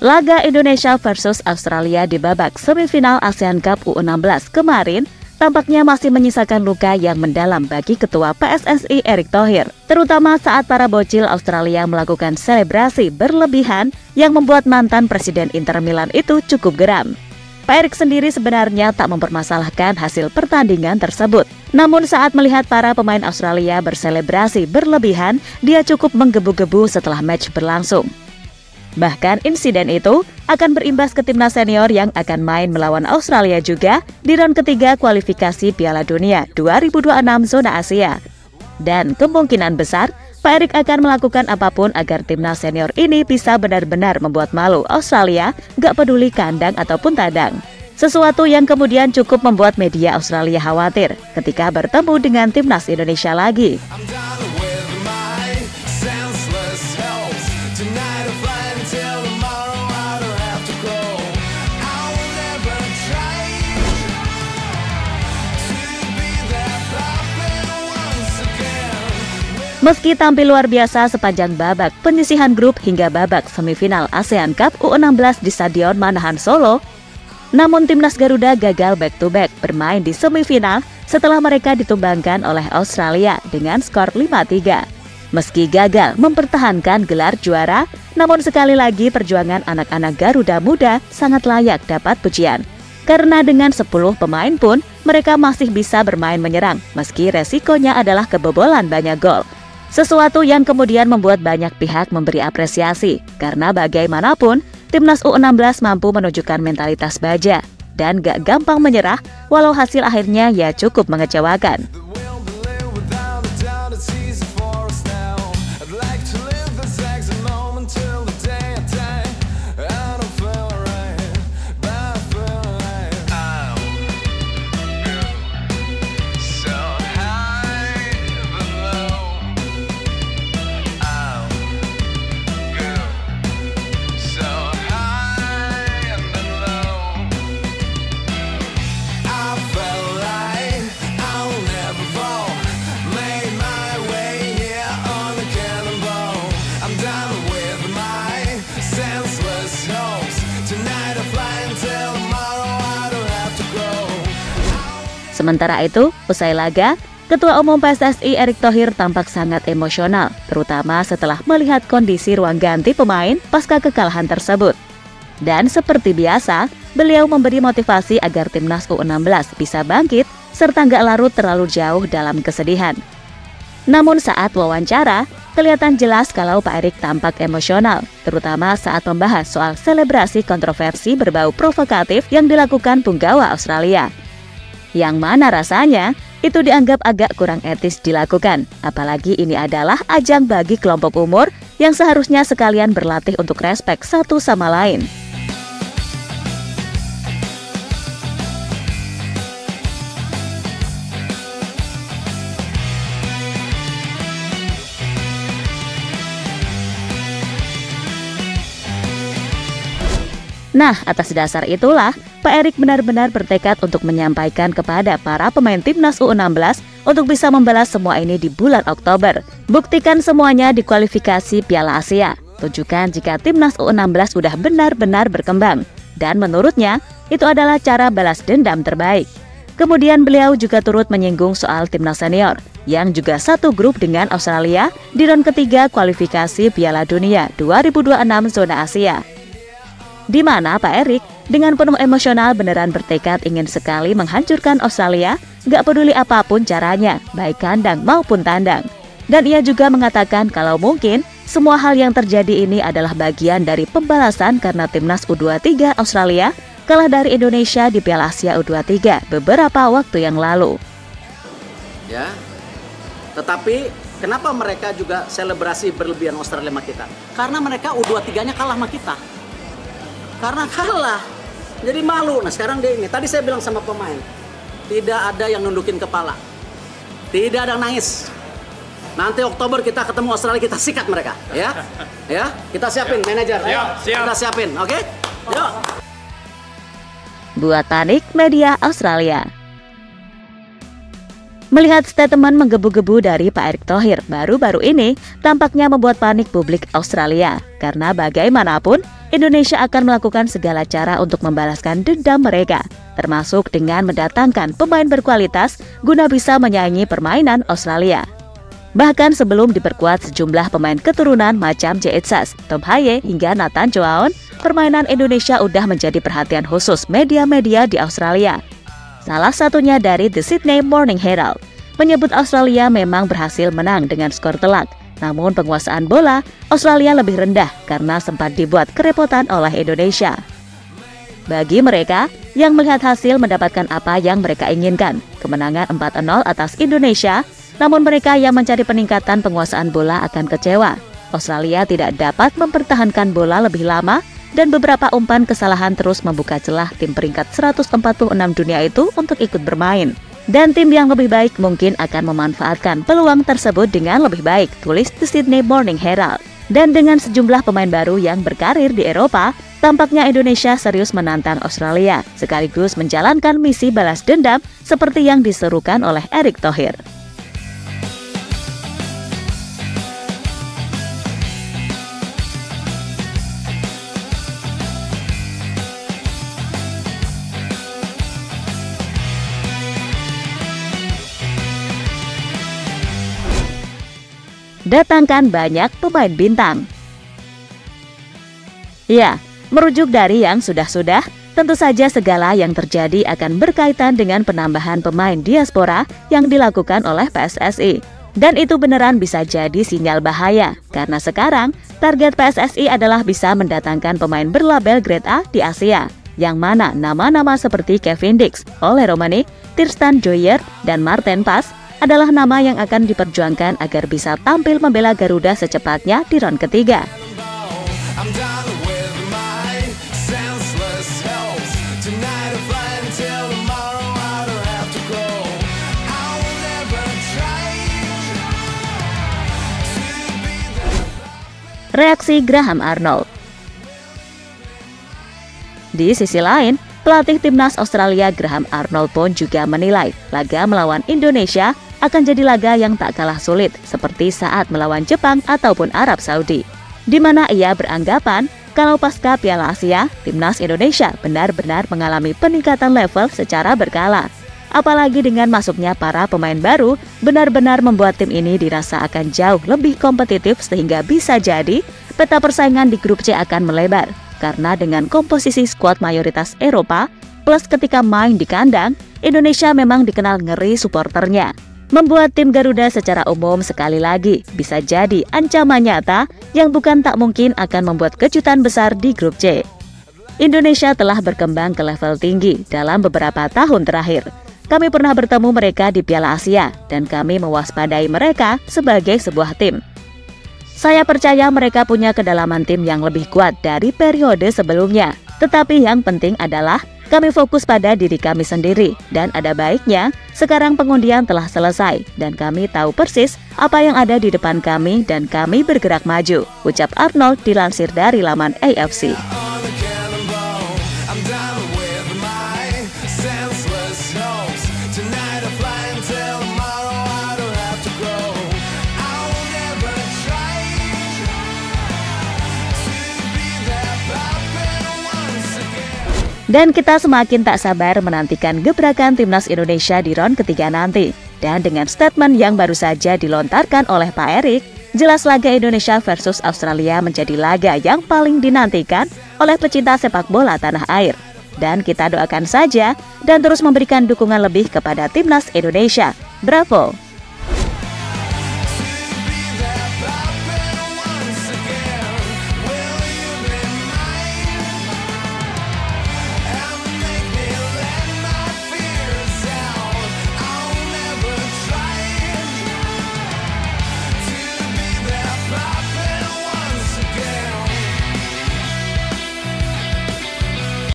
Laga Indonesia versus Australia di babak semifinal ASEAN Cup U16 kemarin tampaknya masih menyisakan luka yang mendalam bagi Ketua PSSI Erick Thohir, terutama saat para bocil Australia melakukan selebrasi berlebihan yang membuat mantan Presiden Inter Milan itu cukup geram. Pak Erick sendiri sebenarnya tak mempermasalahkan hasil pertandingan tersebut. Namun saat melihat para pemain Australia berselebrasi berlebihan, dia cukup menggebu-gebu setelah match berlangsung. Bahkan insiden itu akan berimbas ke timnas senior yang akan main melawan Australia juga di round ketiga kualifikasi Piala Dunia 2026 zona Asia. Dan kemungkinan besar Pak Erick akan melakukan apapun agar timnas senior ini bisa benar-benar membuat malu Australia, gak peduli kandang ataupun tandang. Sesuatu yang kemudian cukup membuat media Australia khawatir ketika bertemu dengan timnas Indonesia lagi. Meski tampil luar biasa sepanjang babak penyisihan grup hingga babak semifinal ASEAN Cup U16 di Stadion Manahan Solo, namun timnas Garuda gagal back-to-back bermain di semifinal setelah mereka ditumbangkan oleh Australia dengan skor 5-3. Meski gagal mempertahankan gelar juara, namun sekali lagi perjuangan anak-anak Garuda muda sangat layak dapat pujian. Karena dengan 10 pemain pun mereka masih bisa bermain menyerang meski resikonya adalah kebobolan banyak gol. Sesuatu yang kemudian membuat banyak pihak memberi apresiasi, karena bagaimanapun timnas U16 mampu menunjukkan mentalitas baja dan gak gampang menyerah walau hasil akhirnya ya cukup mengecewakan. Sementara itu, usai laga, Ketua Umum PSSI Erick Thohir tampak sangat emosional, terutama setelah melihat kondisi ruang ganti pemain pasca kekalahan tersebut. Dan seperti biasa, beliau memberi motivasi agar timnas U16 bisa bangkit serta nggak larut terlalu jauh dalam kesedihan. Namun saat wawancara, kelihatan jelas kalau Pak Erick tampak emosional, terutama saat membahas soal selebrasi kontroversi berbau provokatif yang dilakukan punggawa Australia. Yang mana rasanya itu dianggap agak kurang etis dilakukan, apalagi ini adalah ajang bagi kelompok umur yang seharusnya sekalian berlatih untuk respek satu sama lain. Nah, atas dasar itulah, Pak Erick benar-benar bertekad untuk menyampaikan kepada para pemain timnas U16 untuk bisa membalas semua ini di bulan Oktober. Buktikan semuanya di kualifikasi Piala Asia. Tunjukkan jika timnas U16 sudah benar-benar berkembang. Dan menurutnya, itu adalah cara balas dendam terbaik. Kemudian beliau juga turut menyinggung soal timnas senior, yang juga satu grup dengan Australia di round ketiga kualifikasi Piala Dunia 2026 zona Asia. Di mana Pak Erick dengan penuh emosional beneran bertekad ingin sekali menghancurkan Australia, gak peduli apapun caranya, baik kandang maupun tandang. Dan ia juga mengatakan kalau mungkin semua hal yang terjadi ini adalah bagian dari pembalasan karena timnas U23 Australia kalah dari Indonesia di Piala Asia U23 beberapa waktu yang lalu. Ya, tetapi kenapa mereka juga selebrasi berlebihan Australia sama kita? Karena mereka U23-nya kalah sama kita. Karena kalah, jadi malu. Nah sekarang dia ini, tadi saya bilang sama pemain, tidak ada yang nundukin kepala, tidak ada yang nangis. Nanti Oktober kita ketemu Australia, kita sikat mereka, ya, ya. Kita siapin, manajer, kita siapin, oke? Yuk. Buat Tanik Media Australia. Melihat statement menggebu-gebu dari Pak Erick Thohir baru-baru ini tampaknya membuat panik publik Australia. Karena bagaimanapun, Indonesia akan melakukan segala cara untuk membalaskan dendam mereka, termasuk dengan mendatangkan pemain berkualitas guna bisa menyaingi permainan Australia. Bahkan sebelum diperkuat sejumlah pemain keturunan macam Jetsas, Tom Haye hingga Nathan Choaon, permainan Indonesia udah menjadi perhatian khusus media-media di Australia. Salah satunya dari The Sydney Morning Herald menyebut Australia memang berhasil menang dengan skor telak. Namun penguasaan bola Australia lebih rendah karena sempat dibuat kerepotan oleh Indonesia. Bagi mereka yang melihat hasil mendapatkan apa yang mereka inginkan, kemenangan 4-0 atas Indonesia, namun mereka yang mencari peningkatan penguasaan bola akan kecewa. Australia tidak dapat mempertahankan bola lebih lama dan beberapa umpan kesalahan terus membuka celah tim peringkat 146 dunia itu untuk ikut bermain. Dan tim yang lebih baik mungkin akan memanfaatkan peluang tersebut dengan lebih baik, tulis The Sydney Morning Herald. Dan dengan sejumlah pemain baru yang berkarir di Eropa, tampaknya Indonesia serius menantang Australia, sekaligus menjalankan misi balas dendam seperti yang diserukan oleh Erick Thohir. Datangkan banyak pemain bintang. Ya, merujuk dari yang sudah-sudah, tentu saja segala yang terjadi akan berkaitan dengan penambahan pemain diaspora yang dilakukan oleh PSSI. Dan itu beneran bisa jadi sinyal bahaya, karena sekarang target PSSI adalah bisa mendatangkan pemain berlabel grade A di Asia, yang mana nama-nama seperti Kevin Dix, Ole Romani, Tristan Joyer, dan Marten Pas adalah nama yang akan diperjuangkan agar bisa tampil membela Garuda secepatnya di round ketiga. Reaksi Graham Arnold. Di sisi lain, pelatih timnas Australia Graham Arnold pun juga menilai laga melawan Indonesia akan jadi laga yang tak kalah sulit seperti saat melawan Jepang ataupun Arab Saudi, di mana ia beranggapan kalau pasca Piala Asia, timnas Indonesia benar-benar mengalami peningkatan level secara berkala. Apalagi dengan masuknya para pemain baru, benar-benar membuat tim ini dirasa akan jauh lebih kompetitif sehingga bisa jadi peta persaingan di grup C akan melebar. Karena dengan komposisi skuad mayoritas Eropa, plus ketika main di kandang, Indonesia memang dikenal ngeri supporternya. Membuat tim Garuda secara umum sekali lagi bisa jadi ancaman nyata yang bukan tak mungkin akan membuat kejutan besar di grup C. Indonesia telah berkembang ke level tinggi dalam beberapa tahun terakhir. Kami pernah bertemu mereka di Piala Asia dan kami mewaspadai mereka sebagai sebuah tim. Saya percaya mereka punya kedalaman tim yang lebih kuat dari periode sebelumnya. Tetapi yang penting adalah kami fokus pada diri kami sendiri. Dan ada baiknya, sekarang pengundian telah selesai. Dan kami tahu persis apa yang ada di depan kami dan kami bergerak maju, ucap Arnold dilansir dari laman AFC. Dan kita semakin tak sabar menantikan gebrakan timnas Indonesia di round ketiga nanti. Dan dengan statement yang baru saja dilontarkan oleh Pak Erick, jelas laga Indonesia versus Australia menjadi laga yang paling dinantikan oleh pecinta sepak bola tanah air. Dan kita doakan saja dan terus memberikan dukungan lebih kepada timnas Indonesia. Bravo!